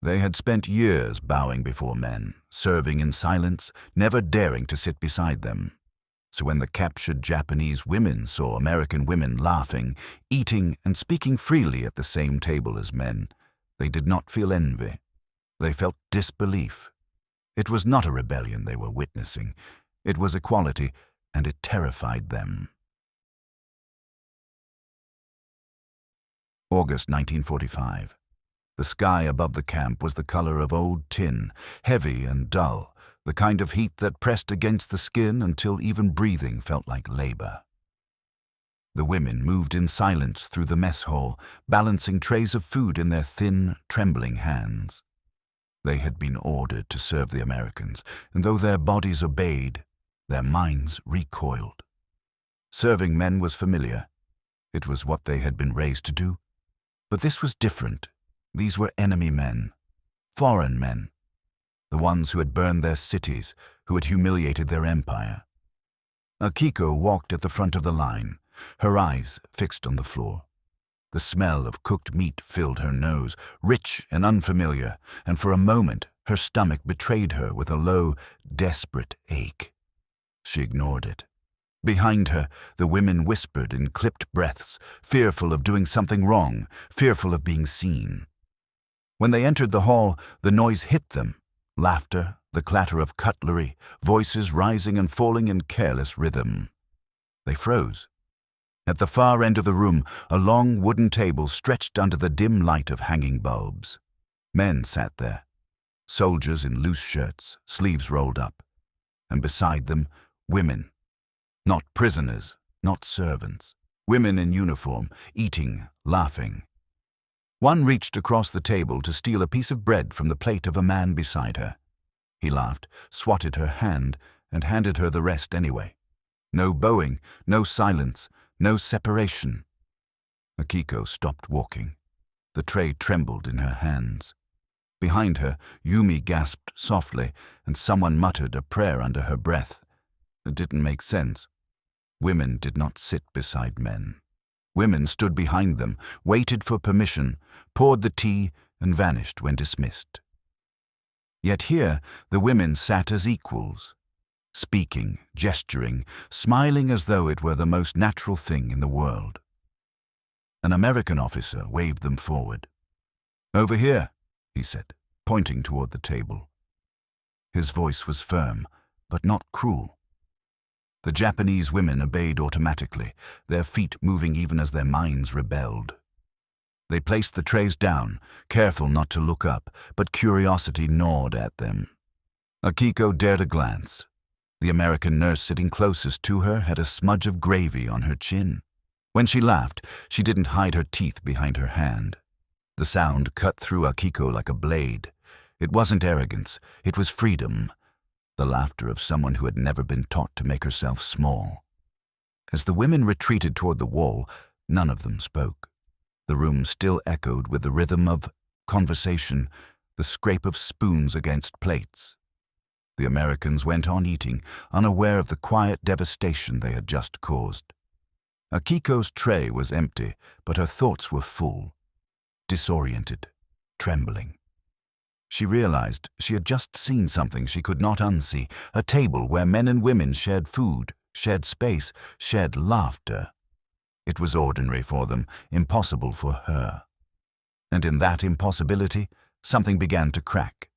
They had spent years bowing before men, serving in silence, never daring to sit beside them. So when the captured Japanese women saw American women laughing, eating, and speaking freely at the same table as men, they did not feel envy. They felt disbelief. It was not a rebellion they were witnessing. It was equality, and it terrified them. August 1945. The sky above the camp was the color of old tin, heavy and dull, the kind of heat that pressed against the skin until even breathing felt like labor. The women moved in silence through the mess hall, balancing trays of food in their thin, trembling hands. They had been ordered to serve the Americans, and though their bodies obeyed, their minds recoiled. Serving men was familiar. It was what they had been raised to do. But this was different. These were enemy men, foreign men, the ones who had burned their cities, who had humiliated their empire. Akiko walked at the front of the line, her eyes fixed on the floor. The smell of cooked meat filled her nose, rich and unfamiliar, and for a moment her stomach betrayed her with a low, desperate ache. She ignored it. Behind her, the women whispered in clipped breaths, fearful of doing something wrong, fearful of being seen. When they entered the hall, the noise hit them. Laughter, the clatter of cutlery, voices rising and falling in careless rhythm. They froze. At the far end of the room, a long wooden table stretched under the dim light of hanging bulbs. Men sat there, soldiers in loose shirts, sleeves rolled up, and beside them, women. Not prisoners, not servants. Women in uniform, eating, laughing. One reached across the table to steal a piece of bread from the plate of a man beside her. He laughed, swatted her hand, and handed her the rest anyway. No bowing, no silence, no separation. Akiko stopped walking. The tray trembled in her hands. Behind her, Yumi gasped softly, and someone muttered a prayer under her breath. It didn't make sense. Women did not sit beside men. Women stood behind them, waited for permission, poured the tea, and vanished when dismissed. Yet here, the women sat as equals, speaking, gesturing, smiling as though it were the most natural thing in the world. An American officer waved them forward. "Over here," he said, pointing toward the table. His voice was firm, but not cruel. The Japanese women obeyed automatically, their feet moving even as their minds rebelled. They placed the trays down, careful not to look up, but curiosity gnawed at them. Akiko dared a glance. The American nurse sitting closest to her had a smudge of gravy on her chin. When she laughed, she didn't hide her teeth behind her hand. The sound cut through Akiko like a blade. It wasn't arrogance, it was freedom. The laughter of someone who had never been taught to make herself small. As the women retreated toward the wall, none of them spoke. The room still echoed with the rhythm of conversation, the scrape of spoons against plates. The Americans went on eating, unaware of the quiet devastation they had just caused. Akiko's tray was empty, but her thoughts were full, disoriented, trembling. She realized she had just seen something she could not unsee, a table where men and women shared food, shared space, shared laughter. It was ordinary for them, impossible for her. And in that impossibility, something began to crack,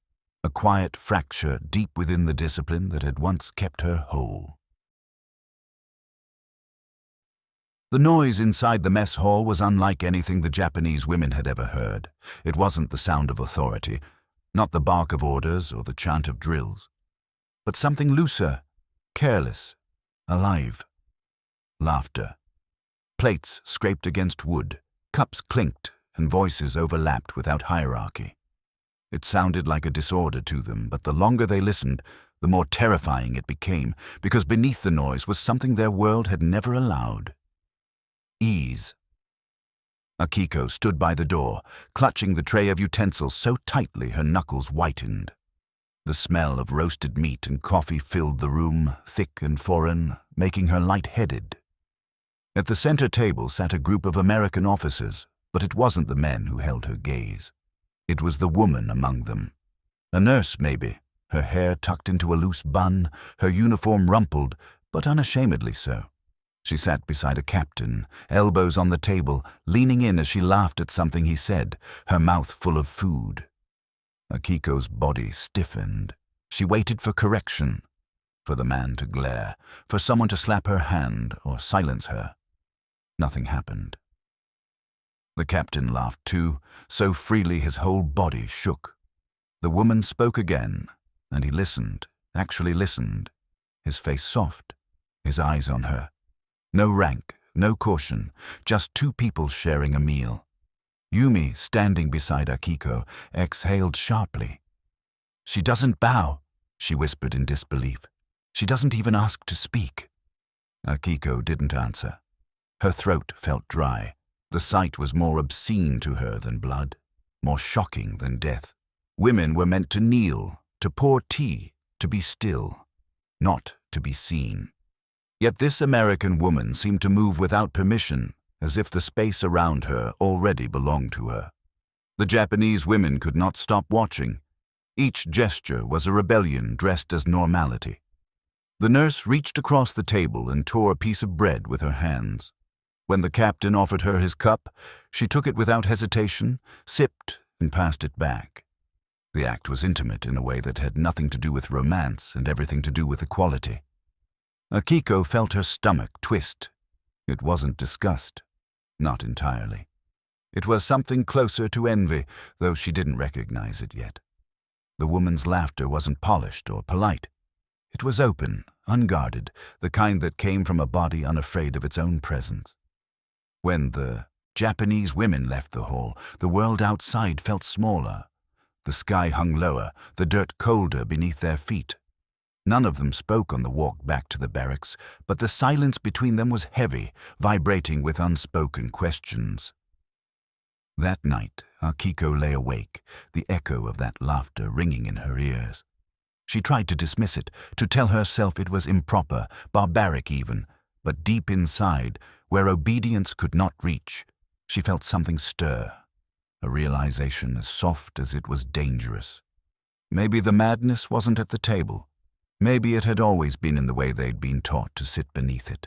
a quiet fracture deep within the discipline that had once kept her whole. The noise inside the mess hall was unlike anything the Japanese women had ever heard. It wasn't the sound of authority, not the bark of orders or the chant of drills, but something looser, careless, alive. Laughter. Plates scraped against wood, cups clinked, and voices overlapped without hierarchy. It sounded like a disorder to them, but the longer they listened, the more terrifying it became, because beneath the noise was something their world had never allowed. Ease. Akiko stood by the door, clutching the tray of utensils so tightly her knuckles whitened. The smell of roasted meat and coffee filled the room, thick and foreign, making her light-headed. At the center table sat a group of American officers, but it wasn't the men who held her gaze. It was the woman among them. A nurse, maybe, her hair tucked into a loose bun, her uniform rumpled, but unashamedly so. She sat beside a captain, elbows on the table, leaning in as she laughed at something he said, her mouth full of food. Akiko's body stiffened. She waited for correction, for the man to glare, for someone to slap her hand or silence her. Nothing happened. The captain laughed too, so freely his whole body shook. The woman spoke again, and he listened, actually listened, his face soft, his eyes on her. No rank, no caution, just two people sharing a meal. Yumi, standing beside Akiko, exhaled sharply. "She doesn't bow," she whispered in disbelief. "She doesn't even ask to speak." Akiko didn't answer. Her throat felt dry. The sight was more obscene to her than blood, more shocking than death. Women were meant to kneel, to pour tea, to be still, not to be seen. Yet this American woman seemed to move without permission, as if the space around her already belonged to her. The Japanese women could not stop watching. Each gesture was a rebellion dressed as normality. The nurse reached across the table and tore a piece of bread with her hands. When the captain offered her his cup, she took it without hesitation, sipped, and passed it back. The act was intimate in a way that had nothing to do with romance and everything to do with equality. Akiko felt her stomach twist. It wasn't disgust. Not entirely. It was something closer to envy, though she didn't recognize it yet. The woman's laughter wasn't polished or polite. It was open, unguarded, the kind that came from a body unafraid of its own presence. When the Japanese women left the hall, the world outside felt smaller. The sky hung lower, the dirt colder beneath their feet. None of them spoke on the walk back to the barracks, but the silence between them was heavy, vibrating with unspoken questions. That night, Akiko lay awake, the echo of that laughter ringing in her ears. She tried to dismiss it, to tell herself it was improper, barbaric even, but deep inside, where obedience could not reach, she felt something stir, a realization as soft as it was dangerous. Maybe the madness wasn't at the table. Maybe it had always been in the way they'd been taught to sit beneath it.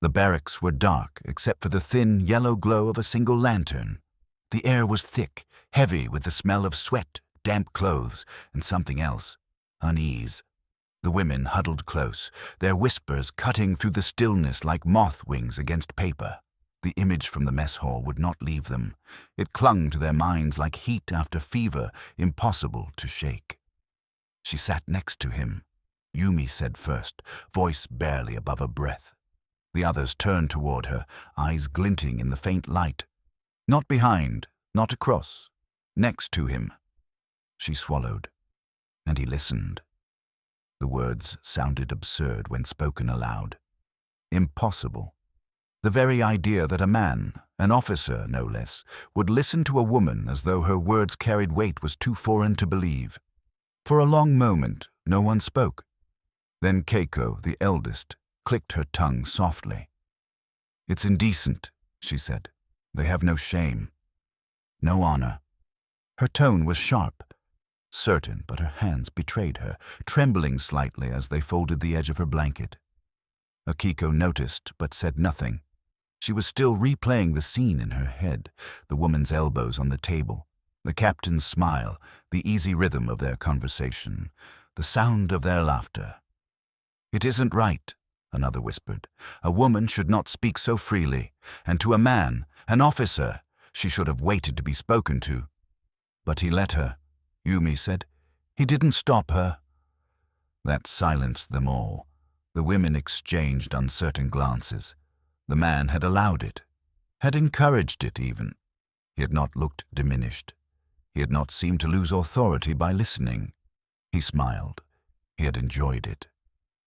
The barracks were dark, except for the thin, yellow glow of a single lantern. The air was thick, heavy with the smell of sweat, damp clothes, and something else, unease. The women huddled close, their whispers cutting through the stillness like moth wings against paper. The image from the mess hall would not leave them. It clung to their minds like heat after fever, impossible to shake. She sat next to him. Yumi said first, voice barely above a breath. The others turned toward her, eyes glinting in the faint light. Not behind, not across, next to him. She swallowed, and he listened. The words sounded absurd when spoken aloud. Impossible. The very idea that a man, an officer no less, would listen to a woman as though her words carried weight was too foreign to believe. For a long moment, no one spoke. Then Keiko, the eldest, clicked her tongue softly. "It's indecent," she said. "They have no shame, no honor." Her tone was sharp, certain, but her hands betrayed her, trembling slightly as they folded the edge of her blanket. Akiko noticed, but said nothing. She was still replaying the scene in her head, the woman's elbows on the table, the captain's smile, the easy rhythm of their conversation, the sound of their laughter. "It isn't right," another whispered. "A woman should not speak so freely, and to a man, an officer, she should have waited to be spoken to." "But he let her," Yumi said. "He didn't stop her." That silenced them all. The women exchanged uncertain glances. The man had allowed it, had encouraged it even. He had not looked diminished. He had not seemed to lose authority by listening. He smiled. He had enjoyed it.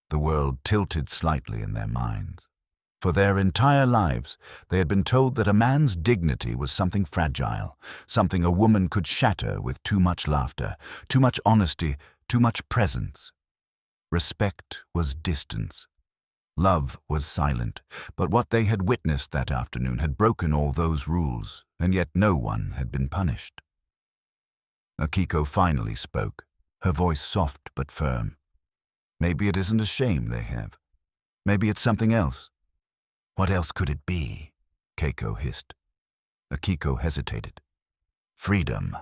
The world tilted slightly in their minds. For their entire lives, they had been told that a man's dignity was something fragile, something a woman could shatter with too much laughter, too much honesty, too much presence. Respect was distance. Love was silent, but what they had witnessed that afternoon had broken all those rules, and yet no one had been punished. Akiko finally spoke, her voice soft but firm. Maybe it isn't a shame they have. Maybe it's something else. What else could it be? Keiko hissed. Akiko hesitated. Freedom.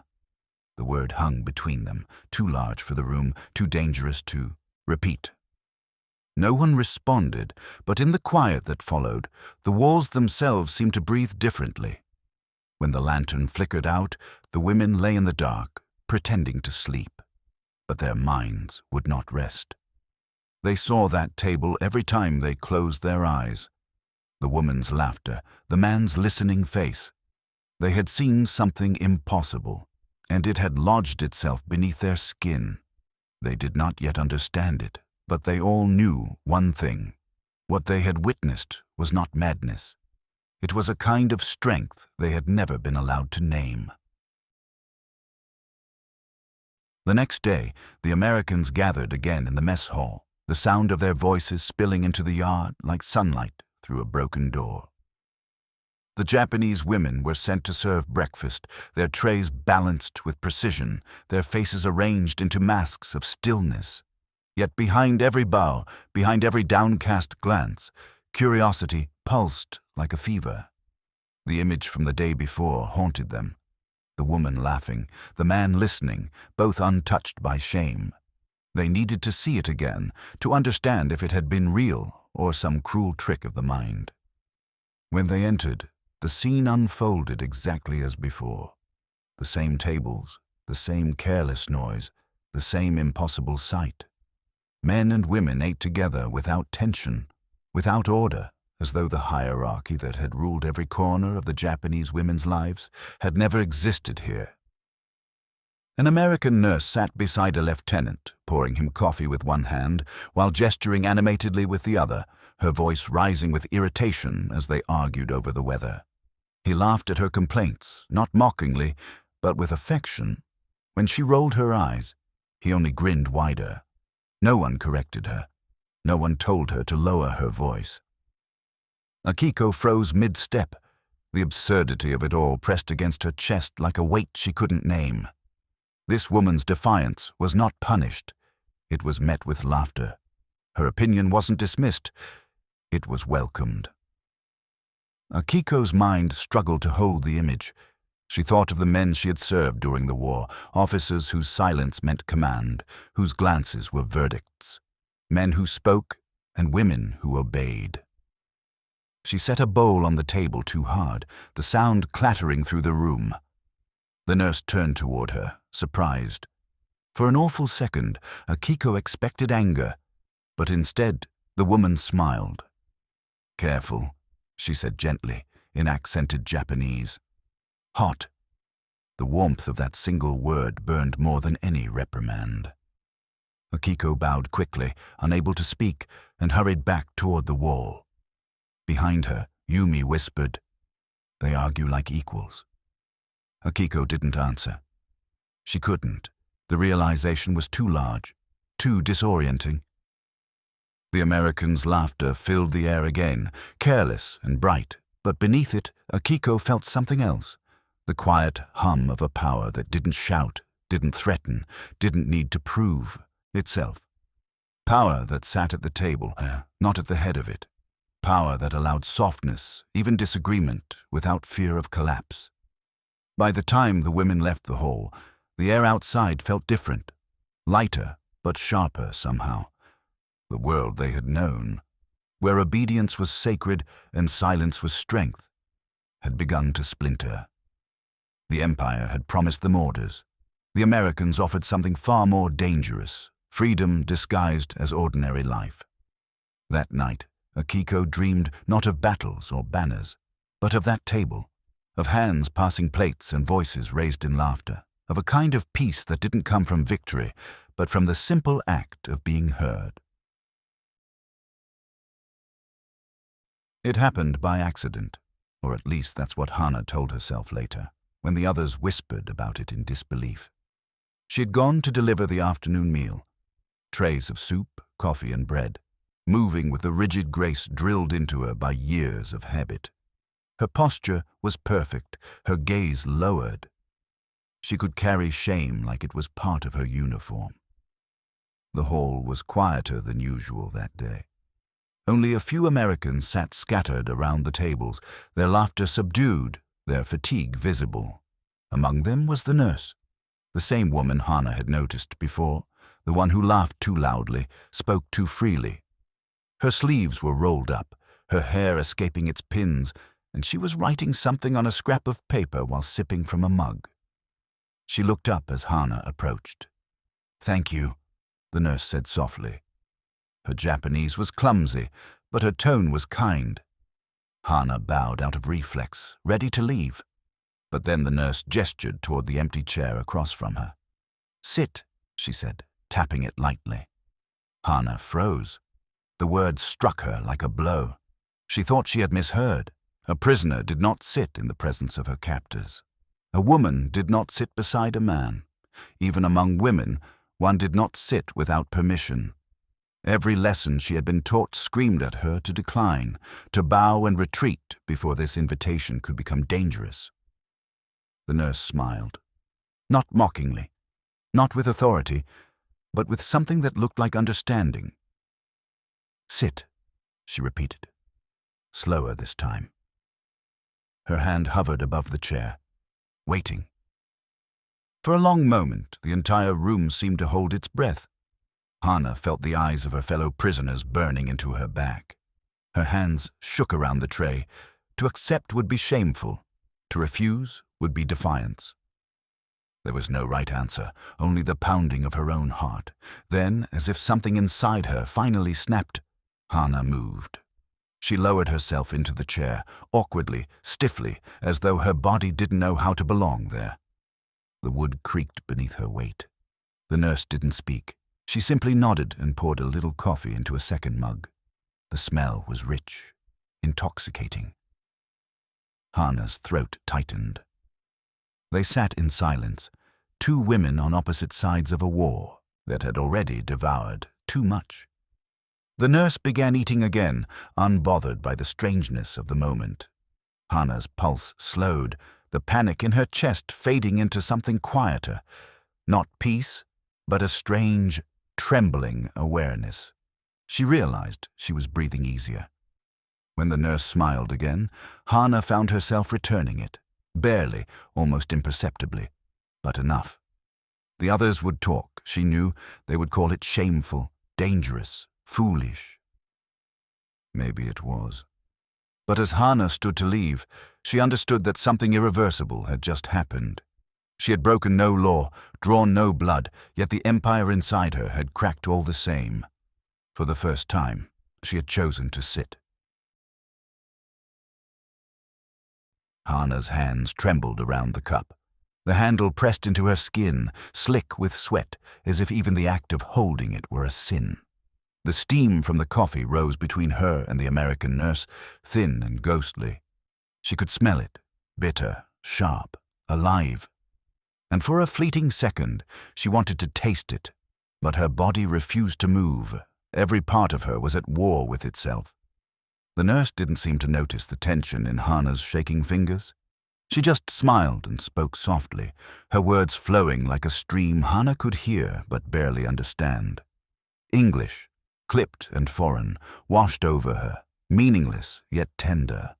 The word hung between them, too large for the room, too dangerous to repeat. No one responded, but in the quiet that followed, the walls themselves seemed to breathe differently. When the lantern flickered out, the women lay in the dark, pretending to sleep. But their minds would not rest. They saw that table every time they closed their eyes. The woman's laughter, the man's listening face. They had seen something impossible, and it had lodged itself beneath their skin. They did not yet understand it, but they all knew one thing. What they had witnessed was not madness. It was a kind of strength they had never been allowed to name. The next day, the Americans gathered again in the mess hall, the sound of their voices spilling into the yard like sunlight through a broken door. The Japanese women were sent to serve breakfast, their trays balanced with precision, their faces arranged into masks of stillness. Yet behind every bow, behind every downcast glance, curiosity pulsed like a fever. The image from the day before haunted them. The woman laughing, the man listening, both untouched by shame. They needed to see it again, to understand if it had been real or some cruel trick of the mind. When they entered, the scene unfolded exactly as before. The same tables, the same careless noise, the same impossible sight. Men and women ate together without tension, without order, as though the hierarchy that had ruled every corner of the Japanese women's lives had never existed here. An American nurse sat beside a lieutenant, pouring him coffee with one hand, while gesturing animatedly with the other, her voice rising with irritation as they argued over the weather. He laughed at her complaints, not mockingly, but with affection. When she rolled her eyes, he only grinned wider. No one corrected her. No one told her to lower her voice. Akiko froze mid-step. The absurdity of it all pressed against her chest like a weight she couldn't name. This woman's defiance was not punished. It was met with laughter. Her opinion wasn't dismissed. It was welcomed. Akiko's mind struggled to hold the image. She thought of the men she had served during the war, officers whose silence meant command, whose glances were verdicts, men who spoke and women who obeyed. She set a bowl on the table too hard, the sound clattering through the room. The nurse turned toward her, surprised. For an awful second, Akiko expected anger, but instead the woman smiled. "Careful," she said gently, in accented Japanese. "Hot." The warmth of that single word burned more than any reprimand. Akiko bowed quickly, unable to speak, and hurried back toward the wall. Behind her, Yumi whispered, "They argue like equals." Akiko didn't answer. She couldn't. The realization was too large, too disorienting. The American's laughter filled the air again, careless and bright, but beneath it, Akiko felt something else, the quiet hum of a power that didn't shout, didn't threaten, didn't need to prove itself. Power that sat at the table, not at the head of it. Power that allowed softness, even disagreement, without fear of collapse. By the time the women left the hall, the air outside felt different, lighter but sharper somehow. The world they had known, where obedience was sacred and silence was strength, had begun to splinter. The Empire had promised them orders. The Americans offered something far more dangerous, freedom disguised as ordinary life. That night, Akiko dreamed not of battles or banners, but of that table, of hands passing plates and voices raised in laughter, of a kind of peace that didn't come from victory, but from the simple act of being heard. It happened by accident, or at least that's what Hana told herself later, when the others whispered about it in disbelief. She had gone to deliver the afternoon meal, trays of soup, coffee and bread. moving with the rigid grace drilled into her by years of habit. Her posture was perfect, her gaze lowered. She could carry shame like it was part of her uniform. The hall was quieter than usual that day. Only a few Americans sat scattered around the tables, their laughter subdued, their fatigue visible. Among them was the nurse, the same woman Hannah had noticed before, the one who laughed too loudly, spoke too freely. Her sleeves were rolled up, her hair escaping its pins, and she was writing something on a scrap of paper while sipping from a mug. She looked up as Hannah approached. "Thank you," the nurse said softly. Her Japanese was clumsy, but her tone was kind. Hannah bowed out of reflex, ready to leave. But then the nurse gestured toward the empty chair across from her. "Sit," she said, tapping it lightly. Hannah froze. The word struck her like a blow. She thought she had misheard. A prisoner did not sit in the presence of her captors. A woman did not sit beside a man. Even among women, one did not sit without permission. Every lesson she had been taught screamed at her to decline, to bow and retreat before this invitation could become dangerous. The nurse smiled. Not mockingly, not with authority, but with something that looked like understanding. "Sit," she repeated, slower this time. Her hand hovered above the chair, waiting. For a long moment, the entire room seemed to hold its breath. Hannah felt the eyes of her fellow prisoners burning into her back. Her hands shook around the tray. To accept would be shameful. To refuse would be defiance. There was no right answer, only the pounding of her own heart. Then, as if something inside her finally snapped, Hannah moved. She lowered herself into the chair, awkwardly, stiffly, as though her body didn't know how to belong there. The wood creaked beneath her weight. The nurse didn't speak. She simply nodded and poured a little coffee into a second mug. The smell was rich, intoxicating. Hannah's throat tightened. They sat in silence, two women on opposite sides of a war that had already devoured too much. The nurse began eating again, unbothered by the strangeness of the moment. Hannah's pulse slowed, the panic in her chest fading into something quieter. Not peace, but a strange, trembling awareness. She realized she was breathing easier. When the nurse smiled again, Hannah found herself returning it, barely, almost imperceptibly, but enough. The others would talk, she knew. They would call it shameful, dangerous, foolish. Maybe it was. But as Hannah stood to leave, she understood that something irreversible had just happened. She had broken no law, drawn no blood, yet the empire inside her had cracked all the same. For the first time, she had chosen to sit. Hannah's hands trembled around the cup. The handle pressed into her skin, slick with sweat, as if even the act of holding it were a sin. The steam from the coffee rose between her and the American nurse, thin and ghostly. She could smell it, bitter, sharp, alive. And for a fleeting second, she wanted to taste it, but her body refused to move. Every part of her was at war with itself. The nurse didn't seem to notice the tension in Hannah's shaking fingers. She just smiled and spoke softly, her words flowing like a stream Hannah could hear but barely understand. English, clipped and foreign, washed over her, meaningless yet tender.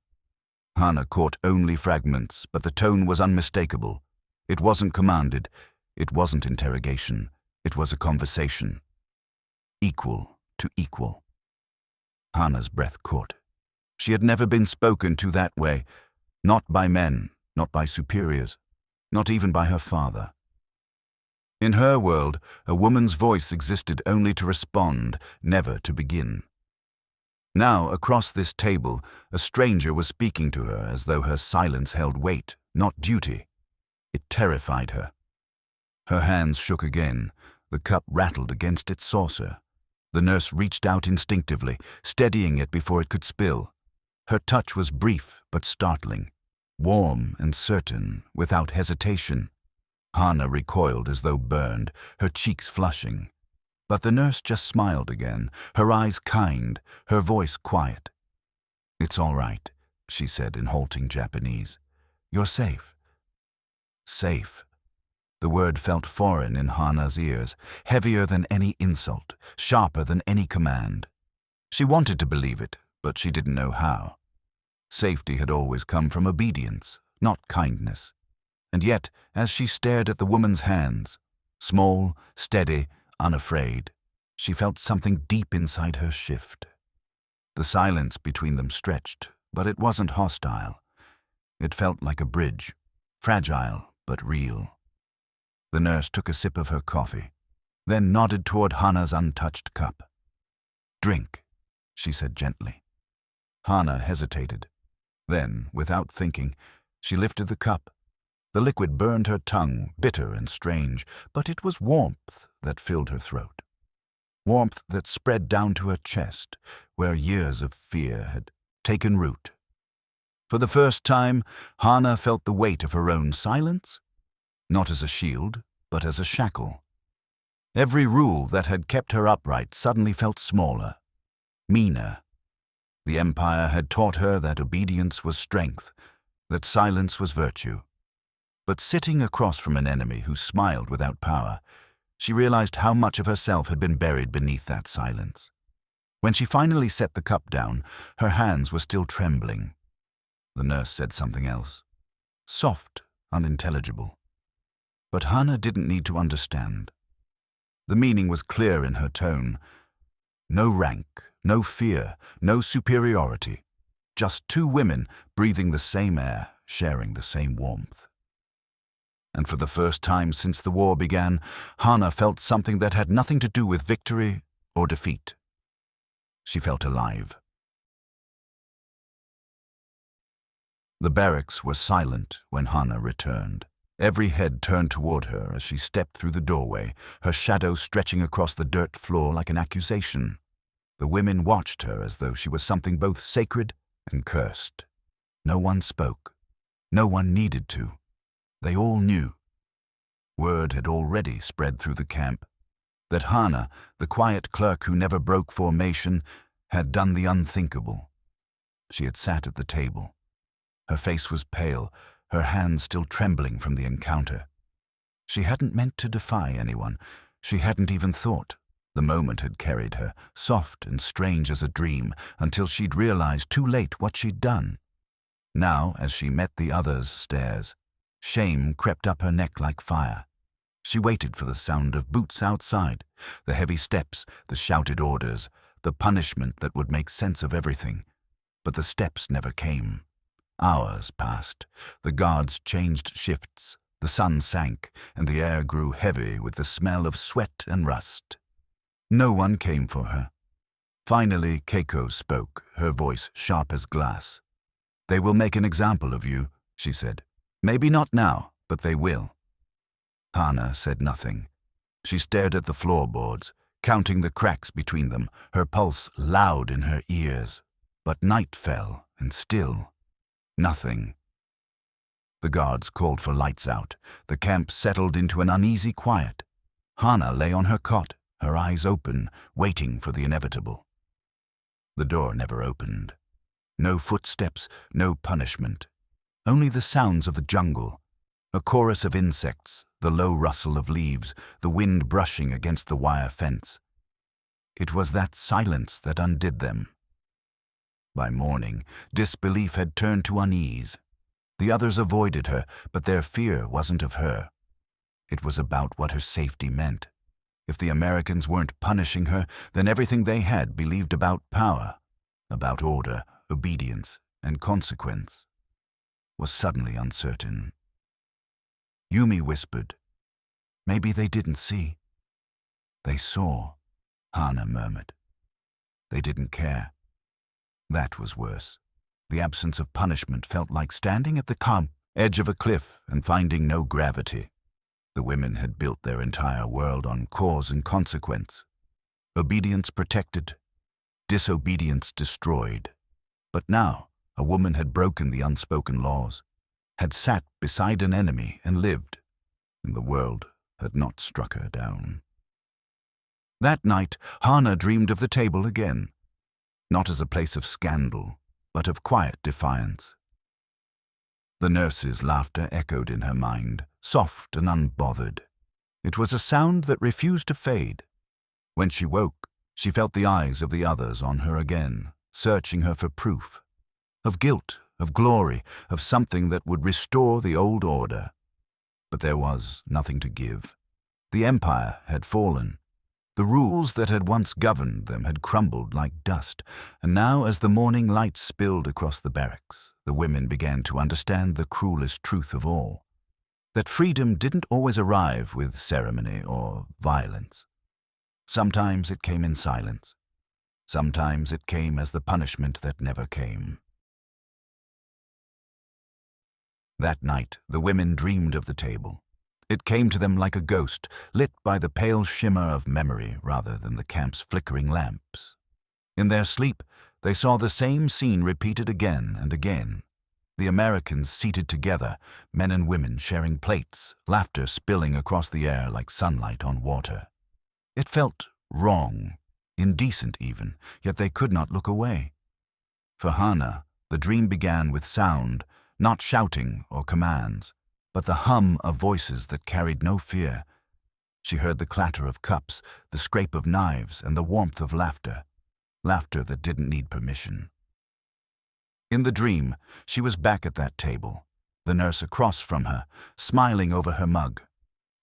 Hannah caught only fragments, but the tone was unmistakable. It wasn't commanded, it wasn't interrogation, it was a conversation. Equal to equal. Hannah's breath caught. She had never been spoken to that way, not by men, not by superiors, not even by her father. In her world, a woman's voice existed only to respond, never to begin. Now, across this table, a stranger was speaking to her as though her silence held weight, not duty. It terrified her. Her hands shook again. The cup rattled against its saucer. The nurse reached out instinctively, steadying it before it could spill. Her touch was brief but startling, warm and certain, without hesitation. Hannah recoiled as though burned, her cheeks flushing. But the nurse just smiled again, her eyes kind, her voice quiet. "It's all right," she said in halting Japanese. "You're safe." Safe. The word felt foreign in Hana's ears, heavier than any insult, sharper than any command. She wanted to believe it, but she didn't know how. Safety had always come from obedience, not kindness. And yet, as she stared at the woman's hands, small, steady, unafraid, she felt something deep inside her shift. The silence between them stretched, but it wasn't hostile. It felt like a bridge, fragile but real. The nurse took a sip of her coffee, then nodded toward Hana's untouched cup. "Drink," she said gently. Hana hesitated. Then, without thinking, she lifted the cup. The liquid burned her tongue, bitter and strange, but it was warmth that filled her throat. Warmth that spread down to her chest, where years of fear had taken root. For the first time, Hana felt the weight of her own silence, not as a shield, but as a shackle. Every rule that had kept her upright suddenly felt smaller, meaner. The Empire had taught her that obedience was strength, that silence was virtue. But sitting across from an enemy who smiled without power, she realized how much of herself had been buried beneath that silence. When she finally set the cup down, her hands were still trembling. The nurse said something else, soft, unintelligible. But Hana didn't need to understand. The meaning was clear in her tone. No rank, no fear, no superiority. Just two women breathing the same air, sharing the same warmth. And for the first time since the war began, Hana felt something that had nothing to do with victory or defeat. She felt alive. The barracks were silent when Hana returned. Every head turned toward her as she stepped through the doorway, her shadow stretching across the dirt floor like an accusation. The women watched her as though she was something both sacred and cursed. No one spoke. No one needed to. They all knew. Word had already spread through the camp that Hana, the quiet clerk who never broke formation, had done the unthinkable. She had sat at the table. Her face was pale, her hands still trembling from the encounter. She hadn't meant to defy anyone. She hadn't even thought. The moment had carried her, soft and strange as a dream, until she'd realized too late what she'd done. Now, as she met the others' stares, shame crept up her neck like fire. She waited for the sound of boots outside, the heavy steps, the shouted orders, the punishment that would make sense of everything. But the steps never came. Hours passed. The guards changed shifts. The sun sank, and the air grew heavy with the smell of sweat and rust. No one came for her. Finally, Keiko spoke, her voice sharp as glass. "They will make an example of you," she said. "Maybe not now, but they will." Hana said nothing. She stared at the floorboards, counting the cracks between them, her pulse loud in her ears. But night fell, and still, nothing. The guards called for lights out. The camp settled into an uneasy quiet. Hana lay on her cot, her eyes open, waiting for the inevitable. The door never opened. No footsteps, no punishment. Only the sounds of the jungle, a chorus of insects, the low rustle of leaves, the wind brushing against the wire fence. It was that silence that undid them. By morning, disbelief had turned to unease. The others avoided her, but their fear wasn't of her. It was about what her safety meant. If the Americans weren't punishing her, then everything they had believed about power, about order, obedience, and consequence, was suddenly uncertain. Yumi whispered, "Maybe they didn't see." "They saw," Hana murmured. "They didn't care." That was worse. The absence of punishment felt like standing at the edge of a cliff and finding no gravity. The women had built their entire world on cause and consequence. Obedience protected, disobedience destroyed. But now, a woman had broken the unspoken laws, had sat beside an enemy and lived, and the world had not struck her down. That night, Hana dreamed of the table again, not as a place of scandal, but of quiet defiance. The nurse's laughter echoed in her mind, soft and unbothered. It was a sound that refused to fade. When she woke, she felt the eyes of the others on her again, searching her for proof. Of guilt, of glory, of something that would restore the old order. But there was nothing to give. The empire had fallen. The rules that had once governed them had crumbled like dust, and now as the morning light spilled across the barracks, the women began to understand the cruelest truth of all, that freedom didn't always arrive with ceremony or violence. Sometimes it came in silence. Sometimes it came as the punishment that never came. That night, the women dreamed of the table. It came to them like a ghost, lit by the pale shimmer of memory rather than the camp's flickering lamps. In their sleep, they saw the same scene repeated again and again. The Americans seated together, men and women sharing plates, laughter spilling across the air like sunlight on water. It felt wrong, indecent even, yet they could not look away. For Hana, the dream began with sound, not shouting or commands, but the hum of voices that carried no fear. She heard the clatter of cups, the scrape of knives, and the warmth of laughter that didn't need permission. In the dream, she was back at that table, the nurse across from her, smiling over her mug.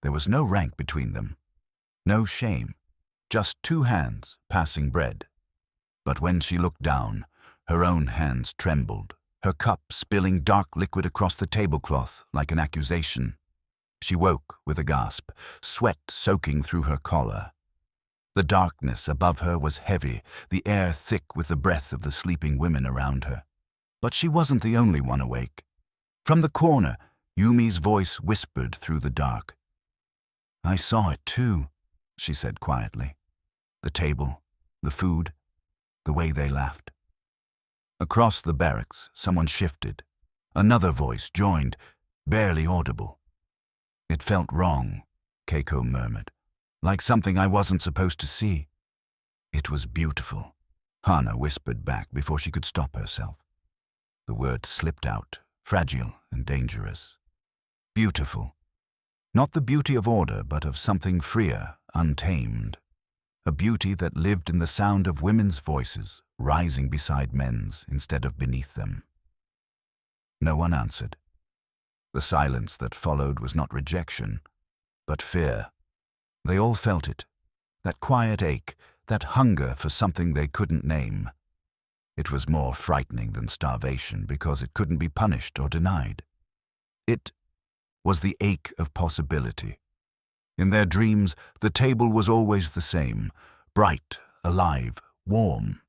There was no rank between them, no shame, just two hands passing bread. But when she looked down, her own hands trembled, her cup spilling dark liquid across the tablecloth like an accusation. She woke with a gasp, sweat soaking through her collar. The darkness above her was heavy, the air thick with the breath of the sleeping women around her. But she wasn't the only one awake. From the corner, Yumi's voice whispered through the dark. "I saw it too," she said quietly. The table, the food, the way they laughed. Across the barracks, someone shifted. Another voice joined, barely audible. "It felt wrong," Keiko murmured, "like something I wasn't supposed to see." "It was beautiful," Hana whispered back before she could stop herself. The word slipped out, fragile and dangerous. Beautiful. Not the beauty of order, but of something freer, untamed. A beauty that lived in the sound of women's voices, rising beside men's instead of beneath them. No one answered. The silence that followed was not rejection, but fear. They all felt it, that quiet ache, that hunger for something they couldn't name. It was more frightening than starvation because it couldn't be punished or denied. It was the ache of possibility. In their dreams, the table was always the same, bright, alive, warm.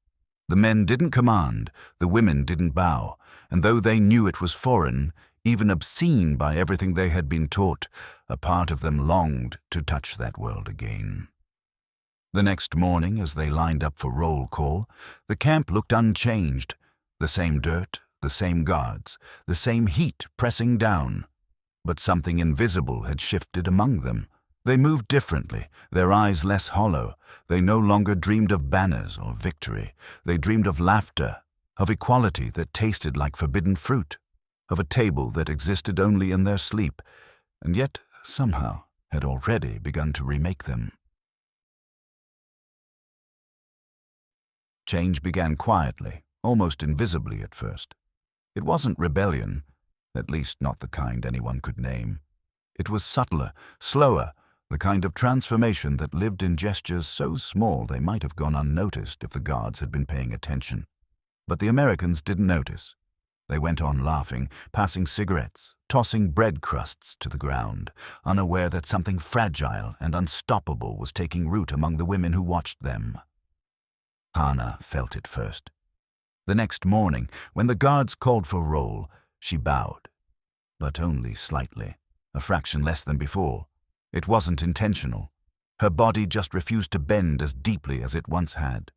The men didn't command, the women didn't bow, and though they knew it was foreign, even obscene by everything they had been taught, a part of them longed to touch that world again. The next morning, as they lined up for roll call, the camp looked unchanged. The same dirt, the same guards, the same heat pressing down. But something invisible had shifted among them. They moved differently, their eyes less hollow. They no longer dreamed of banners or victory. They dreamed of laughter, of equality that tasted like forbidden fruit, of a table that existed only in their sleep, and yet somehow had already begun to remake them. Change began quietly, almost invisibly at first. It wasn't rebellion, at least not the kind anyone could name. It was subtler, slower, the kind of transformation that lived in gestures so small they might have gone unnoticed if the guards had been paying attention. But the Americans didn't notice. They went on laughing, passing cigarettes, tossing bread crusts to the ground, unaware that something fragile and unstoppable was taking root among the women who watched them. Hana felt it first. The next morning, when the guards called for roll, she bowed, but only slightly, a fraction less than before. It wasn't intentional. Her body just refused to bend as deeply as it once had.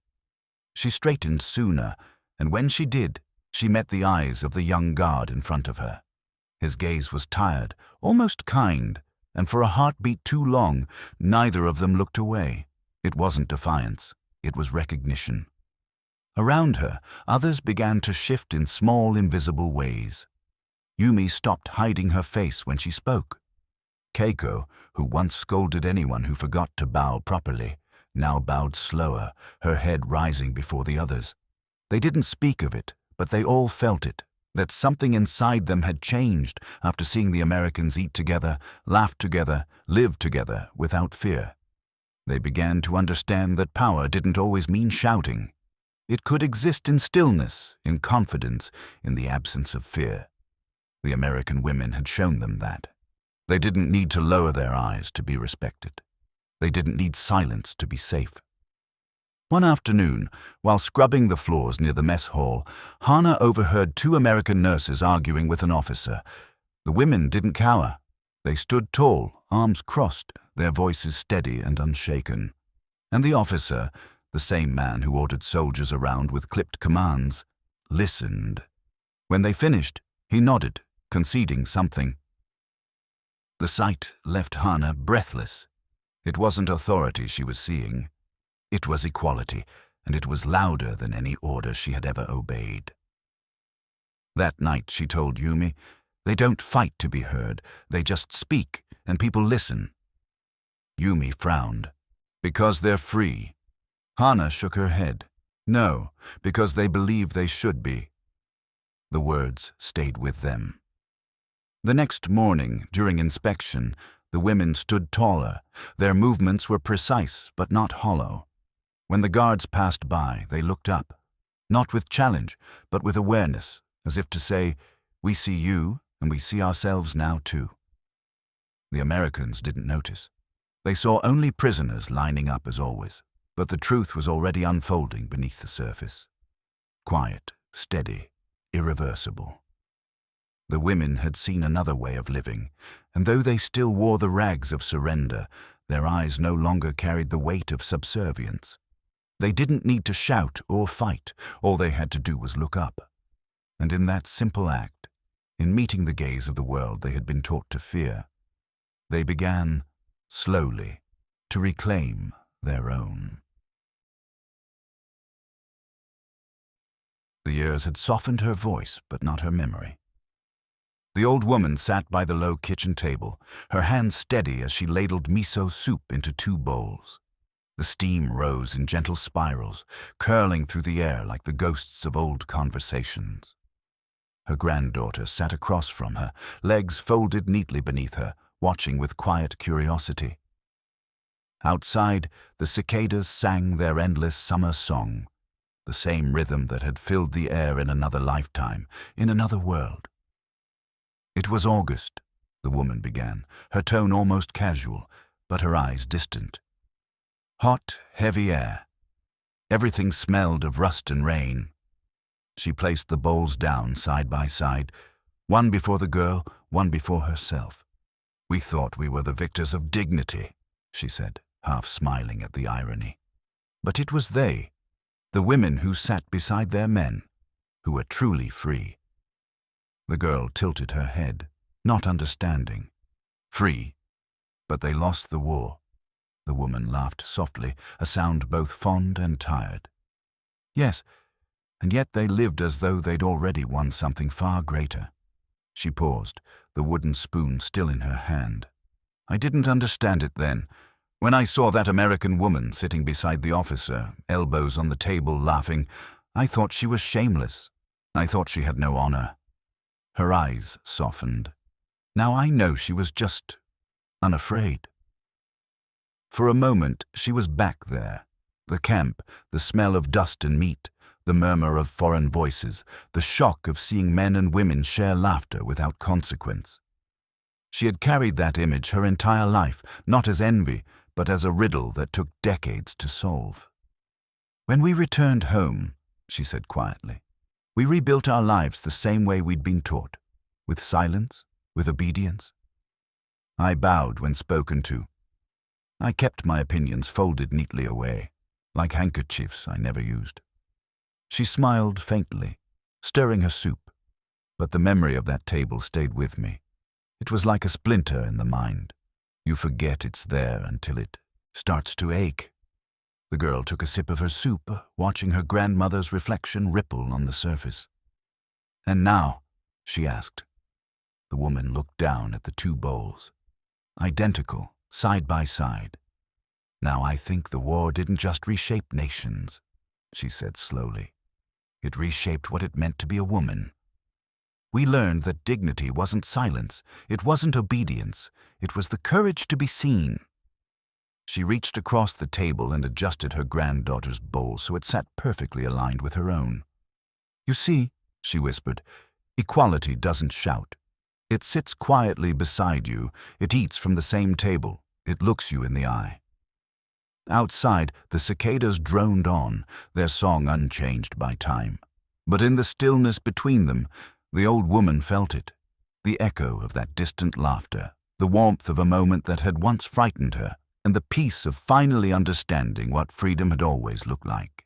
She straightened sooner, and when she did, she met the eyes of the young guard in front of her. His gaze was tired, almost kind, and for a heartbeat too long, neither of them looked away. It wasn't defiance, it was recognition. Around her, others began to shift in small, invisible ways. Yumi stopped hiding her face when she spoke. Keiko, who once scolded anyone who forgot to bow properly, now bowed slower, her head rising before the others. They didn't speak of it, but they all felt it, that something inside them had changed after seeing the Americans eat together, laugh together, live together without fear. They began to understand that power didn't always mean shouting. It could exist in stillness, in confidence, in the absence of fear. The American women had shown them that. They didn't need to lower their eyes to be respected. They didn't need silence to be safe. One afternoon, while scrubbing the floors near the mess hall, Hana overheard two American nurses arguing with an officer. The women didn't cower. They stood tall, arms crossed, their voices steady and unshaken. And the officer, the same man who ordered soldiers around with clipped commands, listened. When they finished, he nodded, conceding something. The sight left Hana breathless. It wasn't authority she was seeing. It was equality, and it was louder than any order she had ever obeyed. That night she told Yumi, "They don't fight to be heard, they just speak, and people listen." Yumi frowned. "Because they're free." Hana shook her head. "No, because they believe they should be." The words stayed with them. The next morning, during inspection, the women stood taller. Their movements were precise, but not hollow. When the guards passed by, they looked up, not with challenge, but with awareness, as if to say, "We see you, and we see ourselves now too." The Americans didn't notice. They saw only prisoners lining up as always, but the truth was already unfolding beneath the surface. Quiet, steady, irreversible. The women had seen another way of living, and though they still wore the rags of surrender, their eyes no longer carried the weight of subservience. They didn't need to shout or fight, all they had to do was look up. And in that simple act, in meeting the gaze of the world they had been taught to fear, they began, slowly, to reclaim their own. The years had softened her voice, but not her memory. The old woman sat by the low kitchen table, her hands steady as she ladled miso soup into two bowls. The steam rose in gentle spirals, curling through the air like the ghosts of old conversations. Her granddaughter sat across from her, legs folded neatly beneath her, watching with quiet curiosity. Outside, the cicadas sang their endless summer song, the same rhythm that had filled the air in another lifetime, in another world. "It was August," the woman began, her tone almost casual, but her eyes distant. "Hot, heavy air. Everything smelled of rust and rain." She placed the bowls down side by side, one before the girl, one before herself. "We thought we were the victors of dignity," she said, half smiling at the irony. But it was they, the women who sat beside their men, who were truly free. The girl tilted her head, not understanding. "Free, but they lost the war." The woman laughed softly, a sound both fond and tired. "Yes, and yet they lived as though they'd already won something far greater." She paused, the wooden spoon still in her hand. "I didn't understand it then. When I saw that American woman sitting beside the officer, elbows on the table laughing, I thought she was shameless. I thought she had no honor." Her eyes softened. "Now I know she was just unafraid." For a moment she was back there. The camp, the smell of dust and meat, the murmur of foreign voices, the shock of seeing men and women share laughter without consequence. She had carried that image her entire life, not as envy, but as a riddle that took decades to solve. "When we returned home," she said quietly, "we rebuilt our lives the same way we'd been taught, with silence, with obedience." I bowed when spoken to. I kept my opinions folded neatly away, like handkerchiefs I never used. She smiled faintly, stirring her soup, but the memory of that table stayed with me. It was like a splinter in the mind. You forget it's there until it starts to ache. The girl took a sip of her soup, watching her grandmother's reflection ripple on the surface. "And now?" she asked. The woman looked down at the two bowls, identical, side by side. "Now I think the war didn't just reshape nations," she said slowly. "It reshaped what it meant to be a woman. We learned that dignity wasn't silence, it wasn't obedience, it was the courage to be seen." She reached across the table and adjusted her granddaughter's bowl so it sat perfectly aligned with her own. "You see," she whispered, "equality doesn't shout. It sits quietly beside you, it eats from the same table, it looks you in the eye." Outside, the cicadas droned on, their song unchanged by time. But in the stillness between them, the old woman felt it, the echo of that distant laughter, the warmth of a moment that had once frightened her, and the peace of finally understanding what freedom had always looked like.